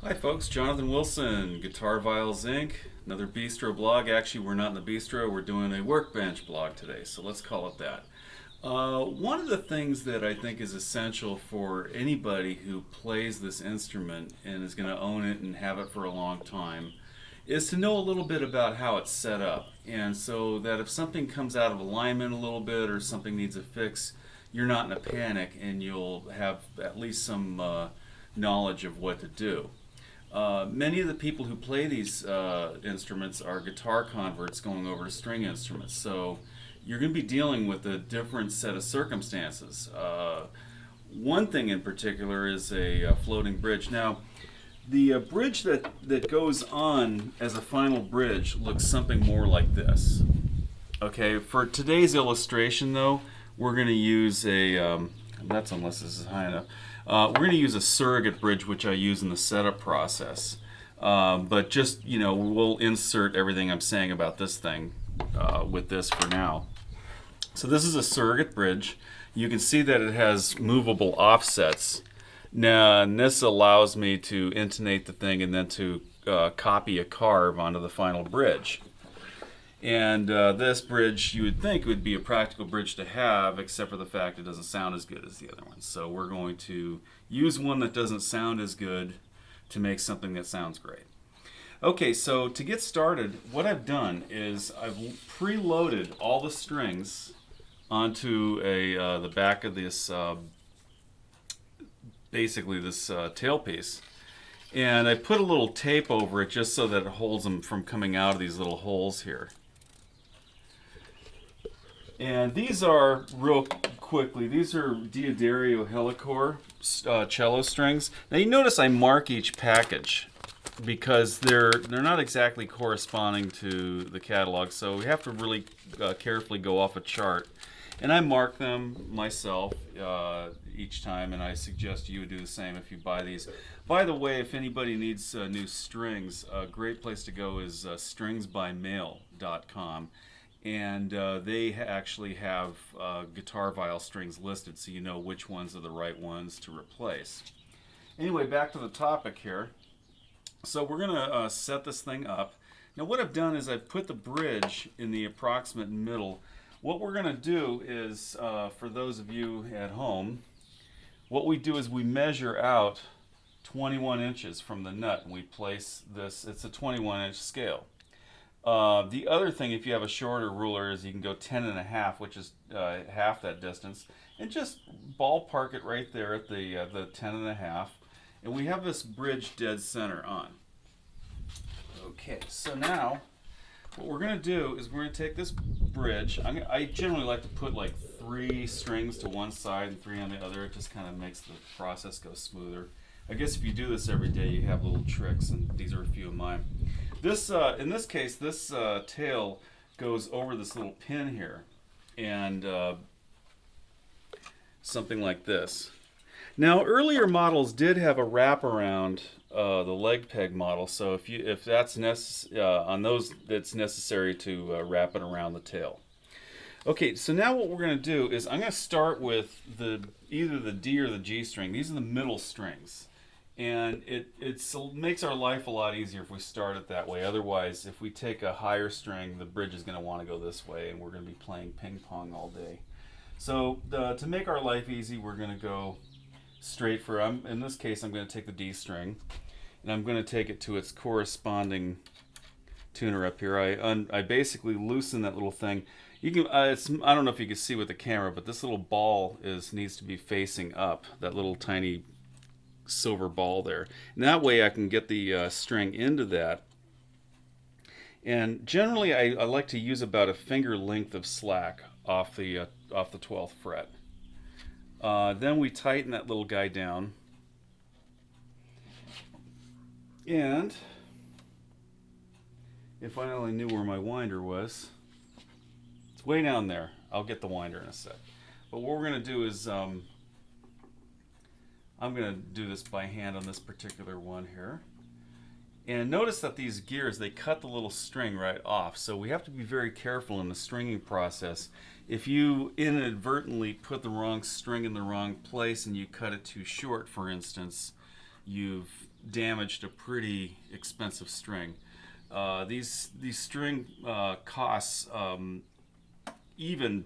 Hi folks, Jonathan Wilson, GuitarViol Inc., another bistro blog. Actually, we're not in the bistro, we're doing a workbench blog today, so let's call it that. One of the things that I think is essential for anybody who plays this instrument and is going to own it and have it for a long time is to know a little bit about how it's set up. And so that if something comes out of alignment a little bit or something needs a fix, you're not in a panic and you'll have at least some knowledge of what to do. Many of the people who play these instruments are guitar converts going over to string instruments. So you're going to be dealing with a different set of circumstances. One thing in particular is a floating bridge. Now, the bridge that goes on as a final bridge looks something more like this. Okay, for today's illustration though, we're going to use that's unless this is high enough. We're going to use a surrogate bridge, which I use in the setup process. But just, we'll insert everything I'm saying about this thing with this for now. So this is a surrogate bridge. You can see that it has movable offsets. Now, and this allows me to intonate the thing and then to copy a carve onto the final bridge. And this bridge, you would think, would be a practical bridge to have, except for the fact it doesn't sound as good as the other one. So we're going to use one that doesn't sound as good to make something that sounds great. Okay, so to get started, what I've done is I've preloaded all the strings onto the back of this, basically this tailpiece. And I put a little tape over it just so that it holds them from coming out of these little holes here. And these are, real quickly, these are Diodario Helicore cello strings. Now you notice I mark each package because they're not exactly corresponding to the catalog, so we have to really carefully go off a chart. And I mark them myself each time, and I suggest you would do the same if you buy these. By the way, if anybody needs new strings, a great place to go is stringsbymail.com. And they actually have GuitarViol strings listed so you know which ones are the right ones to replace. Anyway, back to the topic here. So we're going to set this thing up. Now what I've done is I've put the bridge in the approximate middle. What we're going to do is, for those of you at home, what we do is we measure out 21 inches from the nut and we place this, it's a 21-inch scale. The other thing, if you have a shorter ruler, is you can go 10.5, which is half that distance, and just ballpark it right there at the 10.5, and we have this bridge dead center on. Okay, so now what we're going to do is we're going to take this bridge. I generally like to put like 3 strings to one side and 3 on the other. It just kind of makes the process go smoother. I guess if you do this every day, you have little tricks, and these are a few of mine. This, in this case, this tail goes over this little pin here, and something like this. Now, earlier models did have a wraparound, the leg peg model. So if that's on those, it's necessary to wrap it around the tail. Okay, so now what we're going to do is I'm going to start with either the D or the G string. These are the middle strings. And it makes our life a lot easier if we start it that way. Otherwise, if we take a higher string, the bridge is going to want to go this way, and we're going to be playing ping pong all day. So to make our life easy, we're going to go straight for, in this case, I'm going to take the D string, and I'm going to take it to its corresponding tuner up here. I basically loosen that little thing. You can, I don't know if you can see with the camera, but this little ball needs to be facing up, that little tiny silver ball there. And that way I can get the string into that. And generally I like to use about a finger length of slack off the 12th fret. Then we tighten that little guy down. And if I only knew where my winder was, it's way down there. I'll get the winder in a sec. But what we're going to do is I'm going to do this by hand on this particular one here. And notice that these gears, they cut the little string right off. So we have to be very careful in the stringing process. If you inadvertently put the wrong string in the wrong place and you cut it too short, for instance, you've damaged a pretty expensive string. These string costs even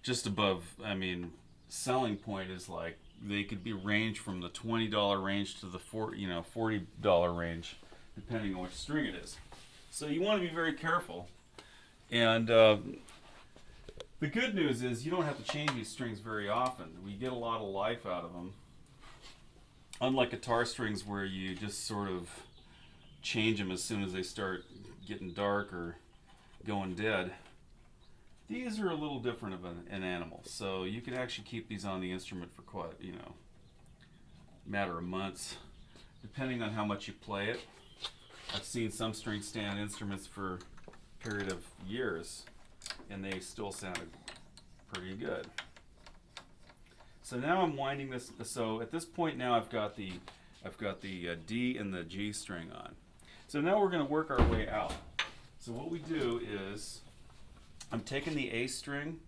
just above, I mean, selling point is like they could be range from the $20 range to the $40 range, depending on which string it is. So you want to be very careful. And the good news is you don't have to change these strings very often. We get a lot of life out of them. Unlike guitar strings where you just sort of change them as soon as they start getting dark or going dead. These are a little different of an animal, so you can actually keep these on the instrument for quite, a matter of months, depending on how much you play it. I've seen some string stand instruments for a period of years, and they still sounded pretty good. So now I'm winding this. So at this point now I've got the D and the G string on. So now we're going to work our way out. So what we do is I'm taking the A string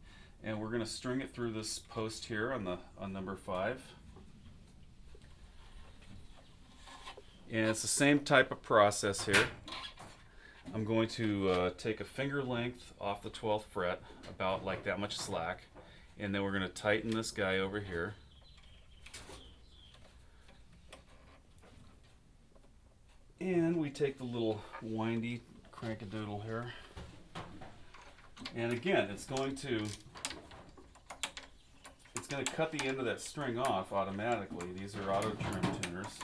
and we're going to string it through this post here on number 5. And it's the same type of process here. I'm going to take a finger length off the 12th fret, about like that much slack, and then we're going to tighten this guy over here. And we take the little windy crank-a-doodle here. And again, it's going to cut the end of that string off automatically. These are auto trim tuners,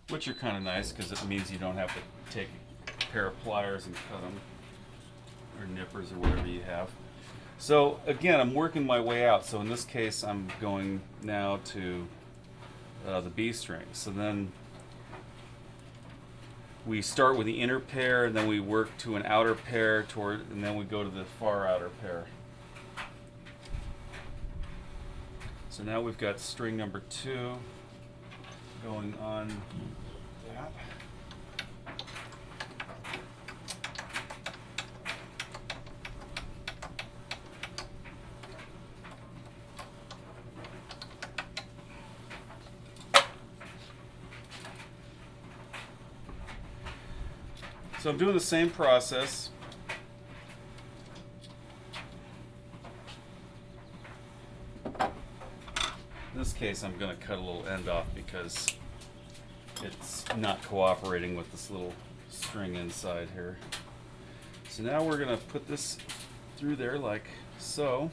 which are kind of nice because it means you don't have to take a pair of pliers and cut them, or nippers or whatever you have. So again, I'm working my way out. So in this case, I'm going now to the B string. So then we start with the inner pair, and then we work to an outer pair and then we go to the far outer pair. So now we've got string number 2 going on that. So I'm doing the same process. In this case, I'm going to cut a little end off because it's not cooperating with this little string inside here. So now we're going to put this through there like so.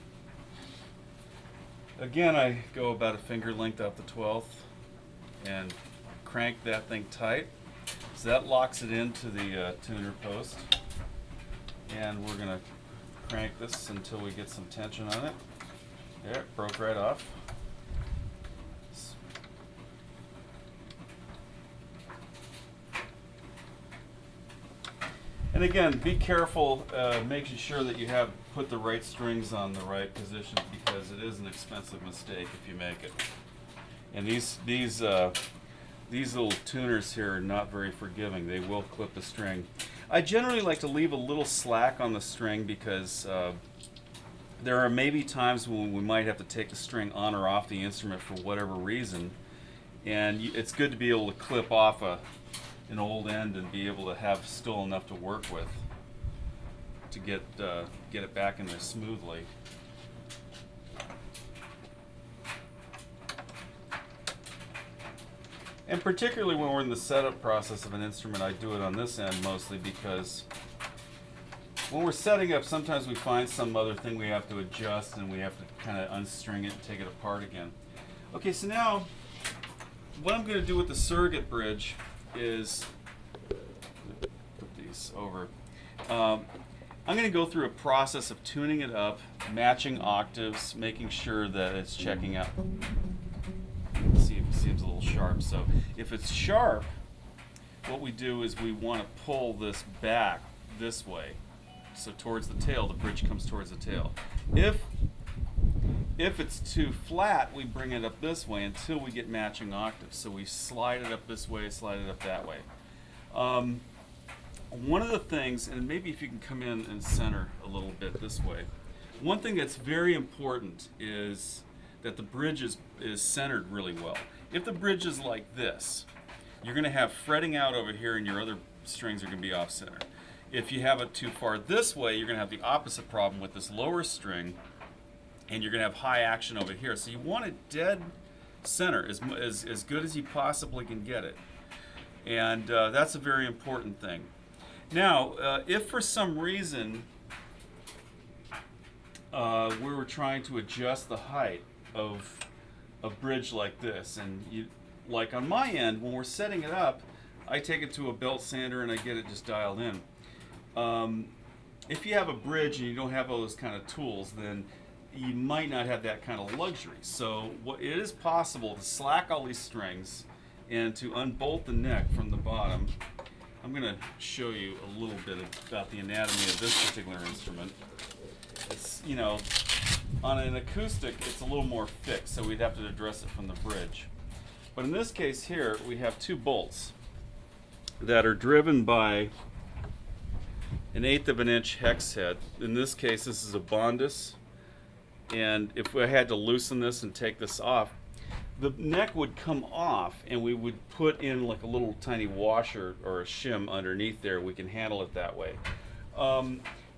Again, I go about a finger length off the 12th and crank that thing tight. So that locks it into the tuner post, and we're going to crank this until we get some tension on it. There, it broke right off. And again, be careful making sure that you have put the right strings on the right position, because it is an expensive mistake if you make it. And these little tuners here are not very forgiving. They will clip the string. I generally like to leave a little slack on the string because there are maybe times when we might have to take the string on or off the instrument for whatever reason, and it's good to be able to clip off an old end and be able to have still enough to work with to get it back in there smoothly. And particularly when we're in the setup process of an instrument, I do it on this end mostly because when we're setting up, sometimes we find some other thing we have to adjust and we have to kind of unstring it and take it apart again. Okay, so now what I'm going to do with the surrogate bridge is put these over. I'm going to go through a process of tuning it up, matching octaves, making sure that it's checking out. See if it seems a little sharp. So if it's sharp, what we do is we want to pull this back this way, so towards the tail. The bridge comes towards the tail. If it's too flat, we bring it up this way until we get matching octaves. So we slide it up this way, slide it up that way. One of the things, and maybe if you can come in and center a little bit this way, one thing that's very important is that the bridge is centered really well. If the bridge is like this, you're going to have fretting out over here and your other strings are going to be off center. If you have it too far this way, you're going to have the opposite problem with this lower string, and you're going to have high action over here. So you want it dead center, as good as you possibly can get it. And that's a very important thing. Now, if for some reason we were trying to adjust the height of a bridge like this, and like on my end, when we're setting it up, I take it to a belt sander and I get it just dialed in. If you have a bridge and you don't have all those kind of tools, then you might not have that kind of luxury. So it is possible to slack all these strings and to unbolt the neck from the bottom. I'm going to show you a little bit about the anatomy of this particular instrument. It's, on an acoustic, it's a little more fixed, so we'd have to address it from the bridge. But in this case here, we have two bolts that are driven by an 1/8 of an inch hex head. In this case, this is a Bondus, and if I had to loosen this and take this off, the neck would come off, and we would put in like a little tiny washer or a shim underneath there. We can handle it that way.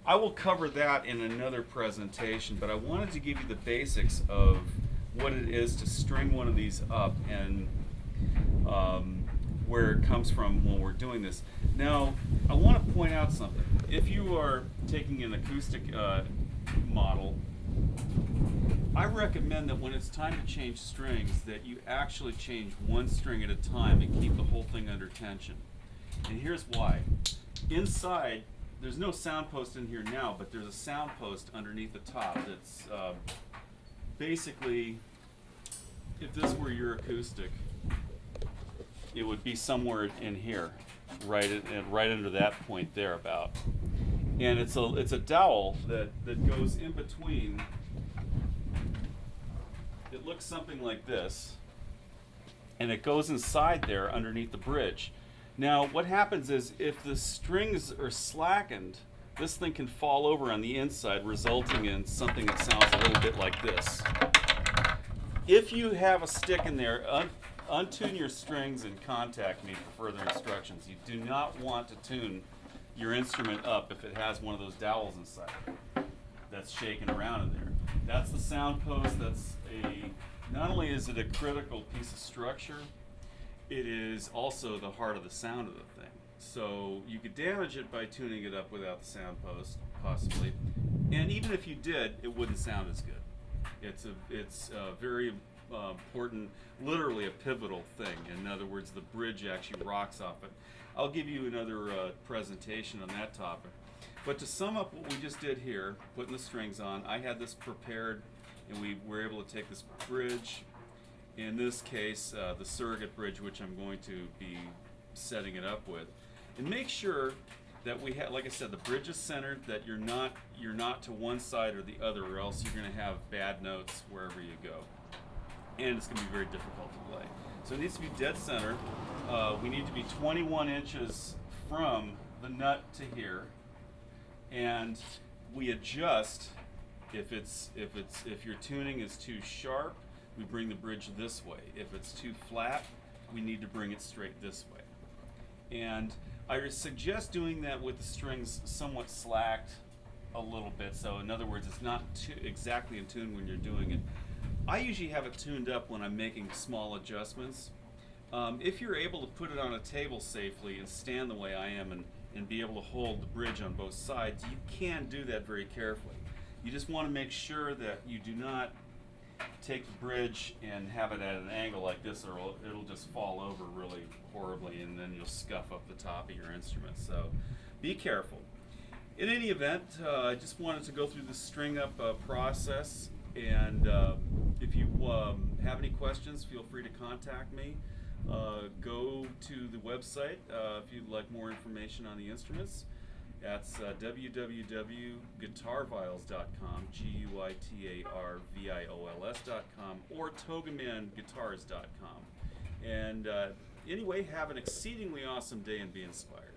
I will cover that in another presentation, but I wanted to give you the basics of what it is to string one of these up and where it comes from when we're doing this. Now, I want to point out something. If you are taking an acoustic model, I recommend that when it's time to change strings, that you actually change one string at a time and keep the whole thing under tension. And here's why. Inside, there's no sound post in here now, but there's a sound post underneath the top that's basically, if this were your acoustic, it would be somewhere in here, right under that point there about. And it's a dowel that goes in between. It looks something like this, and it goes inside there underneath the bridge. Now, what happens is if the strings are slackened, this thing can fall over on the inside, resulting in something that sounds a little bit like this. If you have a stick in there, untune your strings and contact me for further instructions. You do not want to tune your instrument up if it has one of those dowels inside that's shaking around in there. That's the sound post. Not only is it a critical piece of structure, it is also the heart of the sound of the thing. So you could damage it by tuning it up without the sound post, possibly. And even if you did, it wouldn't sound as good. It's a very important, literally a pivotal thing. In other words, the bridge actually rocks off it. I'll give you another presentation on that topic. But to sum up what we just did here, putting the strings on, I had this prepared, and we were able to take this bridge, in this case the surrogate bridge, which I'm going to be setting it up with, and make sure that we have, like I said, the bridge is centered, that you're not to one side or the other, or else you're going to have bad notes wherever you go, and it's going to be very difficult to play. So it needs to be dead center. We need to be 21 inches from the nut to here, and we adjust if your tuning is too sharp, we bring the bridge this way. If it's too flat, we need to bring it straight this way. And I suggest doing that with the strings somewhat slacked a little bit. So in other words, it's not exactly in tune when you're doing it. I usually have it tuned up when I'm making small adjustments. If you're able to put it on a table safely and stand the way I am and be able to hold the bridge on both sides, you can do that very carefully. You just want to make sure that you do not take the bridge and have it at an angle like this, or it'll just fall over really horribly, and then you'll scuff up the top of your instrument. So be careful. In any event, I just wanted to go through the string up process, and if you have any questions, feel free to contact me. Go to the website if you'd like more information on the instruments. That's www.guitarviols.com, GuitarViols.com, or togamanguitars.com. And anyway, have an exceedingly awesome day and be inspired.